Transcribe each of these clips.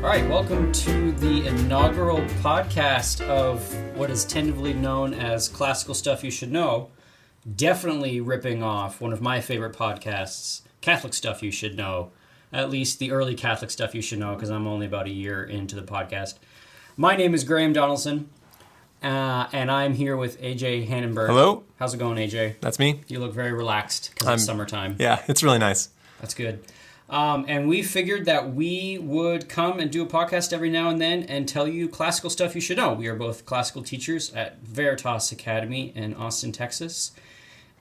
All right, welcome to the inaugural podcast of what is tentatively known as Classical Stuff You Should Know. Definitely ripping off one of my favorite podcasts, Catholic Stuff You Should Know. At least the early Catholic Stuff You Should Know, because I'm only about a year into the podcast. My name is Graham Donaldson, and I'm here with AJ Hannenberg. Hello. How's it going, AJ? That's me. You look very relaxed because it's summertime. Yeah, it's really nice. That's good. And we figured that we would come and do a podcast every now and then and tell you classical stuff you should know. We are both classical teachers at Veritas Academy in Austin, Texas.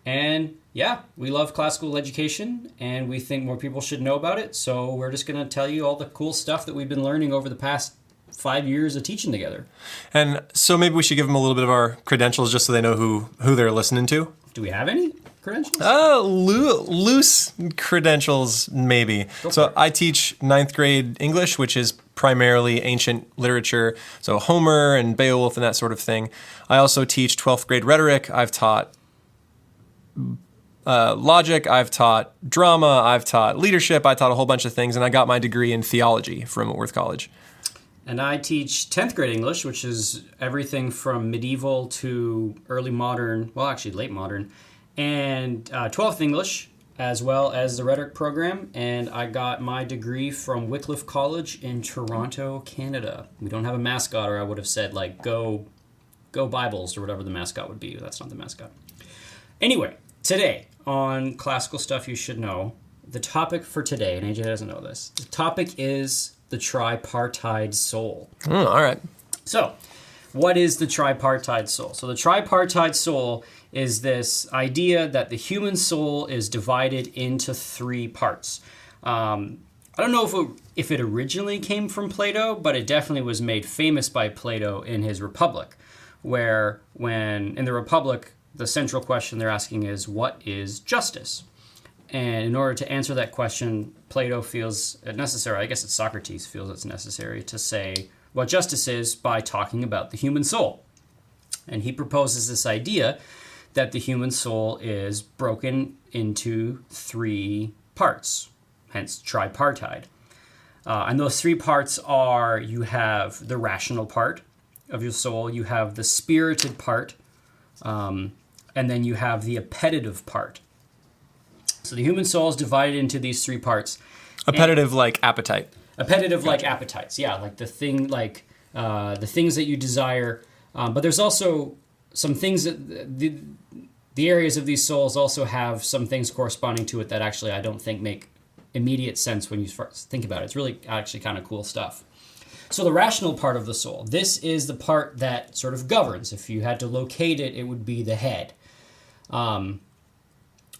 And yeah, we love classical education and we think more people should know about it. So we're just going to tell you all the cool stuff that we've been learning over the past 5 years of teaching together. And so maybe we should give them a little bit of our credentials just so they know who they're listening to. Do we have any credentials? Loose credentials, maybe. So I teach 9th grade English, which is primarily ancient literature, so Homer and Beowulf and that sort of thing. I also teach 12th grade rhetoric. I've taught logic, I've taught drama, I've taught leadership, I taught a whole bunch of things, and I got my degree in theology from Whitworth College. And I teach 10th grade English, which is everything from medieval to early modern, well, actually late modern, and 12th English, as well as the rhetoric program. And I got my degree from Wycliffe College in Toronto, Canada. We don't have a mascot, or I would have said, like, go Bibles, or whatever the mascot would be. That's not the mascot. Anyway, today on Classical Stuff You Should Know, the topic for today, and AJ doesn't know this, the topic is the tripartite soul. All right. So, what is the tripartite soul? So the tripartite soul is this idea that the human soul is divided into three parts. I don't know if it originally came from Plato, but it definitely was made famous by Plato in his Republic, where when in the Republic, the central question they're asking is, what is justice? And in order to answer that question, Plato feels it necessary, I guess it's Socrates feels it's necessary to say what justice is by talking about the human soul. And he proposes this idea that the human soul is broken into three parts, hence tripartite. And those three parts are, you have the rational part of your soul, you have the spirited part, and then you have the appetitive part. So the human soul is divided into these three parts. Appetitive like appetite. Appetitive like appetites, yeah, like the things that you desire. But there's also some things that the areas of these souls also have some things corresponding to it that actually I don't think make immediate sense when you first think about it. It's really actually kind of cool stuff. So the rational part of the soul, this is the part that sort of governs. If you had to locate it, it would be the head.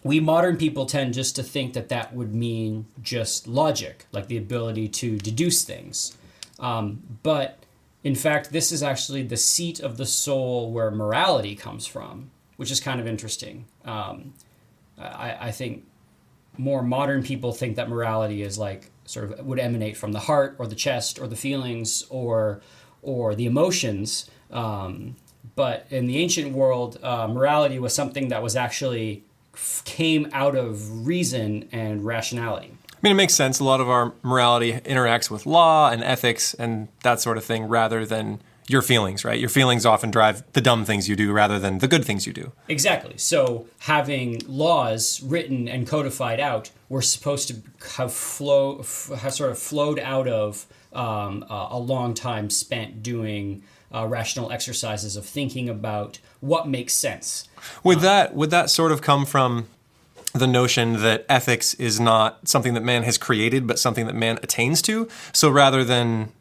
We modern people tend just to think that would mean just logic, like the ability to deduce things. But in fact, this is actually the seat of the soul where morality comes from, which is kind of interesting. I think more modern people think that morality is like sort of would emanate from the heart or the chest or the feelings or the emotions. But in the ancient world, morality was something that was actually came out of reason and rationality. I mean, it makes sense. A lot of our morality interacts with law and ethics and that sort of thing rather than your feelings, right? Your feelings often drive the dumb things you do rather than the good things you do. Exactly. So having laws written and codified out were supposed to have sort of flowed out of a long time spent doing rational exercises of thinking about what makes sense. Would that sort of come from the notion that ethics is not something that man has created, but something that man attains to? So rather than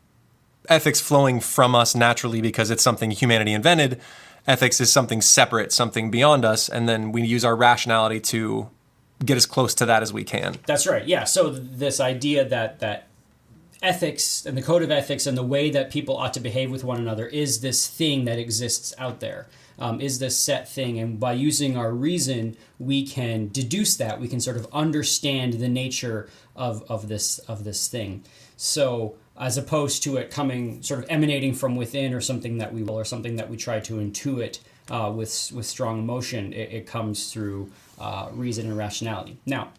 ethics flowing from us naturally because it's something humanity invented, ethics is something separate, something beyond us, and then we use our rationality to get as close to that as we can. That's right, yeah. So this idea that ethics and the code of ethics and the way that people ought to behave with one another is this thing that exists out there, is this set thing. And by using our reason, we can deduce that. We can sort of understand the nature of this thing. So as opposed to it coming, sort of emanating from within or something that we will, or something that we try to intuit with strong emotion, it comes through reason and rationality. Now,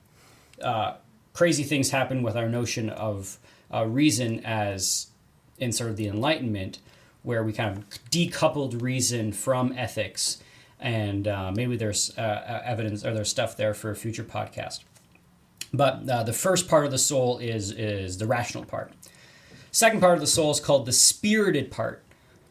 crazy things happen with our notion of reason as in sort of the Enlightenment, where we kind of decoupled reason from ethics, and maybe there's evidence or there's stuff there for a future podcast. But the first part of the soul is the rational part. Second part of the soul is called the spirited part.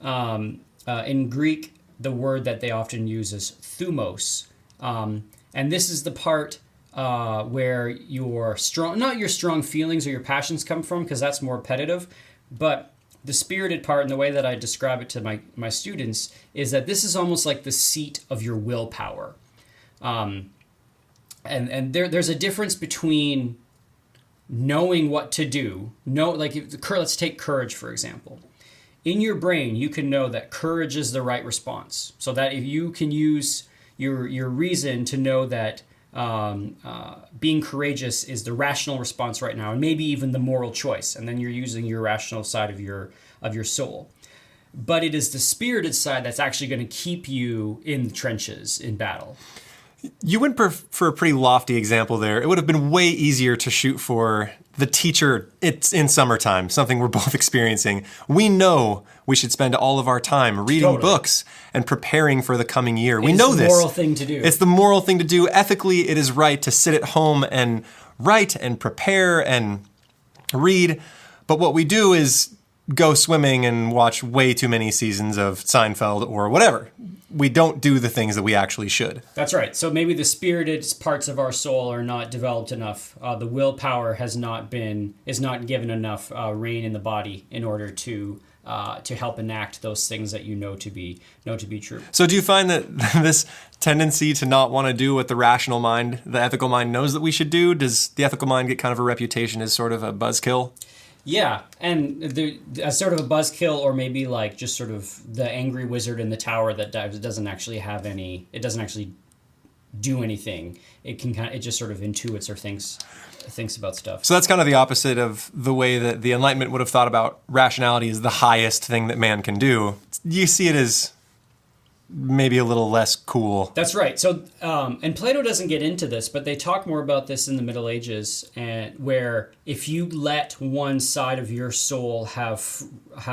In Greek, the word that they often use is thumos. And this is the part where your not your strong feelings or your passions come from, because that's more repetitive, but the spirited part, and the way that I describe it to my students, is that this is almost like the seat of your willpower. And there's a difference between knowing what to do. Let's take courage, for example. In your brain, you can know that courage is the right response. So that if you can use your reason to know that being courageous is the rational response right now, and maybe even the moral choice, and then you're using your rational side of your soul. But it is the spirited side that's actually going to keep you in the trenches in battle. You went for a pretty lofty example there. It would have been way easier to shoot for the teacher. It's in summertime, something we're both experiencing. We know we should spend all of our time reading books and preparing for the coming year. We know this. It's the moral thing to do. It's the moral thing to do. Ethically, it is right to sit at home and write and prepare and read. But what we do is go swimming and watch way too many seasons of Seinfeld or whatever. We don't do the things that we actually should. That's right. So maybe the spirited parts of our soul are not developed enough. The willpower is not given enough rein in the body in order to help enact those things that you know to be true. So do you find that this tendency to not want to do what the rational mind, the ethical mind, knows that we should do, does the ethical mind get kind of a reputation as sort of a buzzkill? Yeah, and as sort of a buzzkill, or maybe like just sort of the angry wizard in the tower that doesn't actually do anything. It just sort of intuits or thinks about stuff. So that's kind of the opposite of the way that the Enlightenment would have thought about rationality as the highest thing that man can do. You see it as maybe a little less cool. That's right. So, and Plato doesn't get into this, but they talk more about this in the Middle Ages, and where if you let one side of your soul have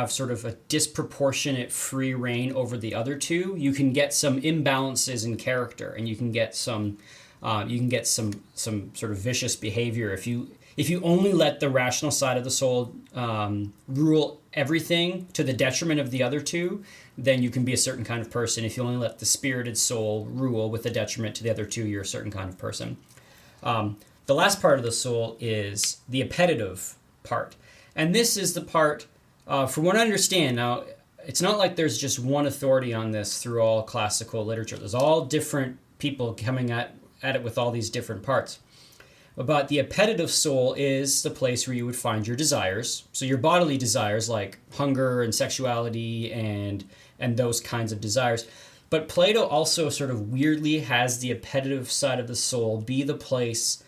sort of a disproportionate free reign over the other two, you can get some imbalances in character, and you can get some sort of vicious behavior if you only let the rational side of the soul rule everything to the detriment of the other two. Then you can be a certain kind of person. If you only let the spirited soul rule with the detriment to the other two, you're a certain kind of person. The last part of the soul is the appetitive part. And this is the part, from what I understand, now, it's not like there's just one authority on this through all classical literature. There's all different people coming at it with all these different parts. But the appetitive soul is the place where you would find your desires. So your bodily desires like hunger and sexuality and those kinds of desires. But Plato also sort of weirdly has the appetitive side of the soul be the place,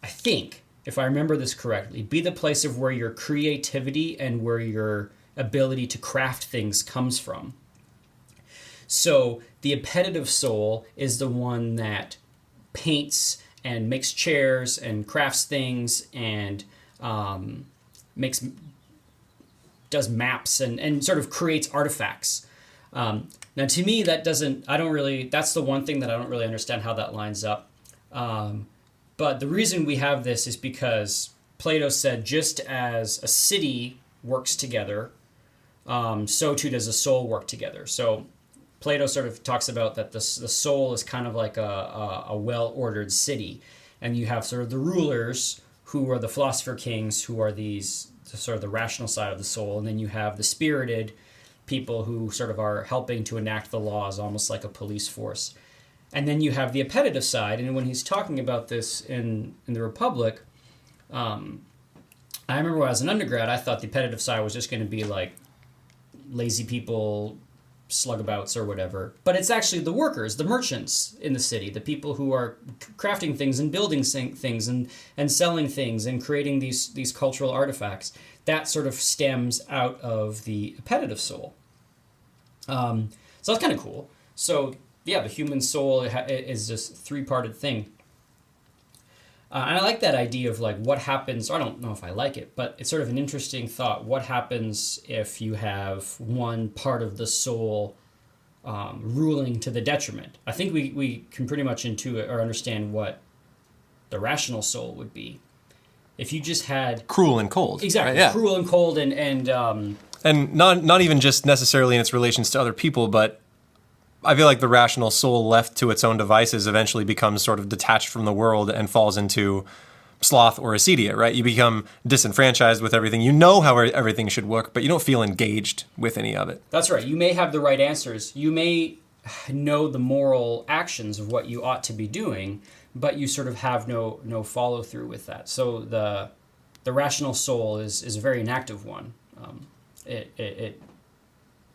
I think, if I remember this correctly, be the place of where your creativity and where your ability to craft things comes from. So the appetitive soul is the one that paints and makes chairs and crafts things and does maps and sort of creates artifacts. Now, to me, that's the one thing that I don't really understand how that lines up. But the reason we have this is because Plato said just as a city works together, so too does a soul work together. So Plato sort of talks about that the soul is kind of like a well-ordered city. And you have sort of the rulers, who are the philosopher kings, who are sort of the rational side of the soul. And then you have the spirited people who sort of are helping to enact the laws, almost like a police force. And then you have the appetitive side. And when he's talking about this in the Republic, I remember when I was an undergrad, I thought the appetitive side was just going to be like lazy people, slugabouts or whatever. But it's actually the workers, the merchants in the city, the people who are crafting things and building things and selling things and creating these cultural artifacts. That sort of stems out of the appetitive soul. So that's kind of cool. So yeah, the human soul is this three-parted thing. And I like that idea of like what happens. I don't know if I like it, but it's sort of an interesting thought. What happens if you have one part of the soul ruling to the detriment? I think we can pretty much intuit or understand what the rational soul would be. If you just had Cruel and cold. exactly Right? Yeah. cruel and cold and And not even just necessarily in its relations to other people, but I feel like the rational soul left to its own devices eventually becomes sort of detached from the world and falls into sloth or acedia, right? You become disenfranchised with everything. You know how everything should work, but you don't feel engaged with any of it. that's right. You may have the right answers. You may know the moral actions of what you ought to be doing, but you sort of have no follow through with that. So the rational soul is a very inactive one. It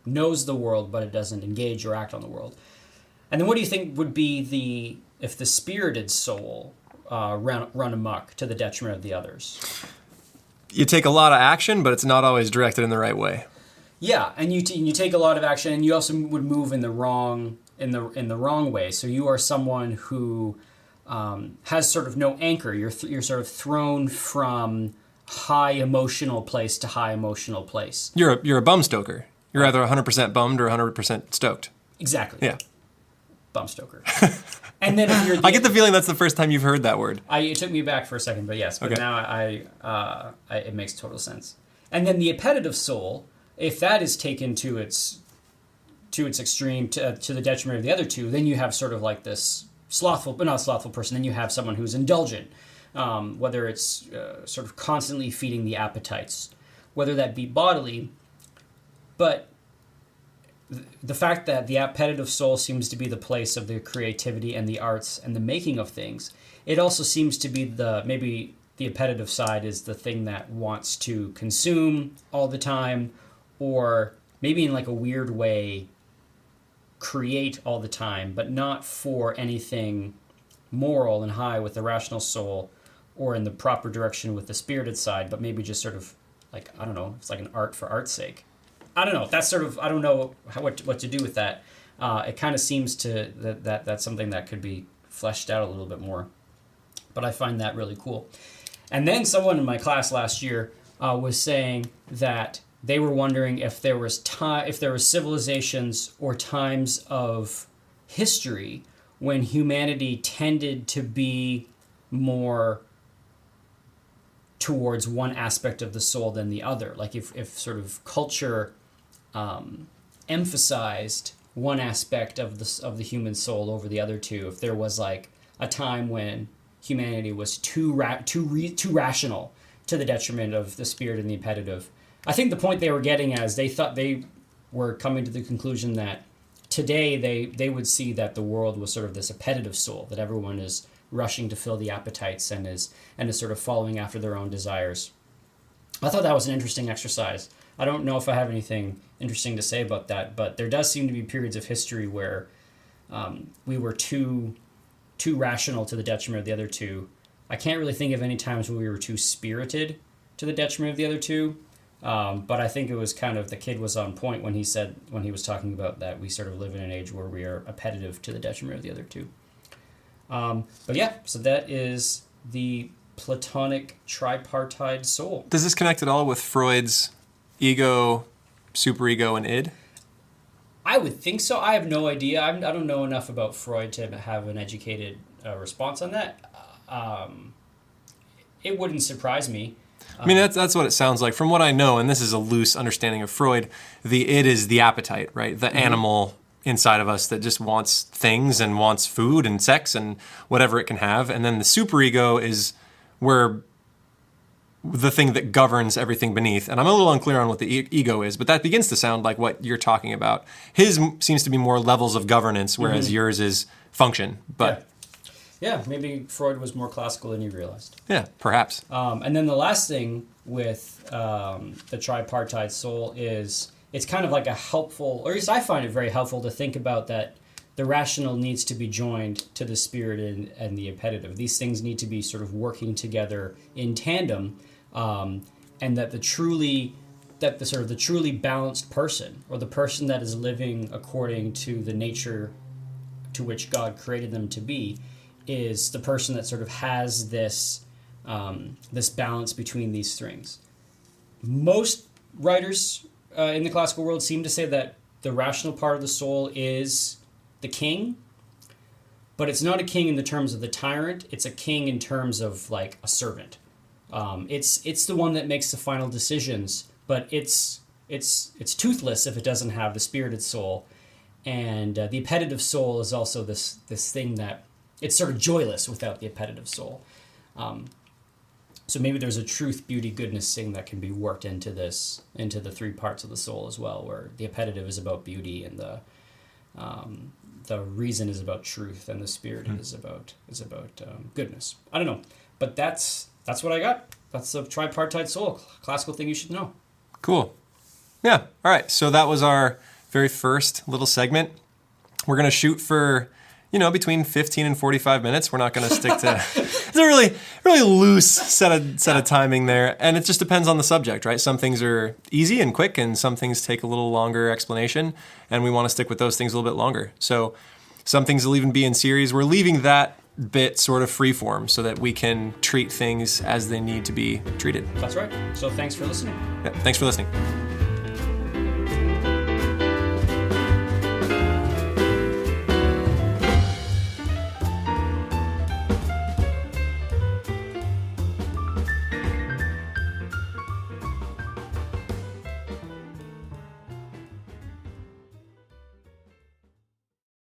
knows the world, but it doesn't engage or act on the world. And then what do you think would be if the spirited soul run amok to the detriment of the others? You take a lot of action, but it's not always directed in the right way. Yeah, and you take a lot of action, and you also would move in the wrong way. So you are someone who has sort of no anchor. You're sort of thrown from high emotional place to high emotional place. You're a bum stoker. You're either 100% bummed or 100% stoked. Exactly. Yeah. Bum stoker. And then if you're I get the feeling that's the first time you've heard that word. it took me back for a second, but yes. But Okay. now it makes total sense. And then the appetitive soul, if that is taken to its extreme to the detriment of the other two, then you have sort of like this slothful, but not slothful person. Then you have someone who's indulgent, whether it's sort of constantly feeding the appetites, whether that be bodily. But the fact that the appetitive soul seems to be the place of the creativity and the arts and the making of things, it also seems to be maybe the appetitive side is the thing that wants to consume all the time, or maybe in like a weird way create all the time, but not for anything moral and high with the rational soul, or in the proper direction with the spirited side, but maybe just sort of like, I don't know, it's like an art for art's sake. I don't know. That's sort of, I don't know what to do with that. It kind of seems to that's something that could be fleshed out a little bit more. But I find that really cool. And then someone in my class last year was saying that they were wondering if there was civilizations or times of history when humanity tended to be more towards one aspect of the soul than the other. Like if sort of culture emphasized one aspect of the human soul over the other two. If there was like a time when humanity was too rational to the detriment of the spirit and the appetitive. I think the point they were getting at is they thought they were coming to the conclusion that today they would see that the world was sort of this appetitive soul, that everyone is rushing to fill the appetites and is sort of following after their own desires. I thought that was an interesting exercise. I don't know if I have anything interesting to say about that, but there does seem to be periods of history where we were too rational to the detriment of the other two. I can't really think of any times when we were too spirited to the detriment of the other two, but I think it was kind of, the kid was on point when he was talking about that we sort of live in an age where we are appetitive to the detriment of the other two. But yeah, so that is the Platonic tripartite soul. Does this connect at all with Freud's ego, superego, and id? I would think so. I have no idea. I don't know enough about Freud to have an educated response on that. It wouldn't surprise me. I mean, that's what it sounds like. From what I know, and this is a loose understanding of Freud, the id is the appetite, right? The animal inside of us that just wants things and wants food and sex and whatever it can have. And then the superego is where the thing that governs everything beneath. And I'm a little unclear on what the ego is, but that begins to sound like what you're talking about. His seems to be more levels of governance, whereas yours is function. But yeah, maybe Freud was more classical than you realized. Yeah, perhaps. And then the last thing with the tripartite soul is it's kind of like a helpful, or at least I find it very helpful to think about that the rational needs to be joined to the spirit and the appetitive. These things need to be sort of working together in tandem, and that the truly balanced person, or the person that is living according to the nature to which God created them to be, is the person that sort of has this this balance between these strings. Most writers in the classical world seem to say that the rational part of the soul is the king, but it's not a king in the terms of the tyrant. It's a king in terms of like a servant. It's the one that makes the final decisions, but it's toothless if it doesn't have the spirited soul. And the appetitive soul is also this thing that it's sort of joyless without the appetitive soul. So maybe there's a truth, beauty, goodness thing that can be worked into the three parts of the soul as well, where the appetitive is about beauty and the reason is about truth and the spirit is about goodness. I don't know, but that's what I got. That's the tripartite soul, classical thing you should know. Cool. Yeah. All right. So that was our very first little segment. We're going to shoot for, between 15 and 45 minutes. We're not going to stick to, it's a really, really loose set of timing there. And it just depends on the subject, right? Some things are easy and quick and some things take a little longer explanation. And we want to stick with those things a little bit longer. So some things will even be in series. We're leaving that bit sort of free form so that we can treat things as they need to be treated. That's right. So thanks for listening. Yeah, thanks for listening.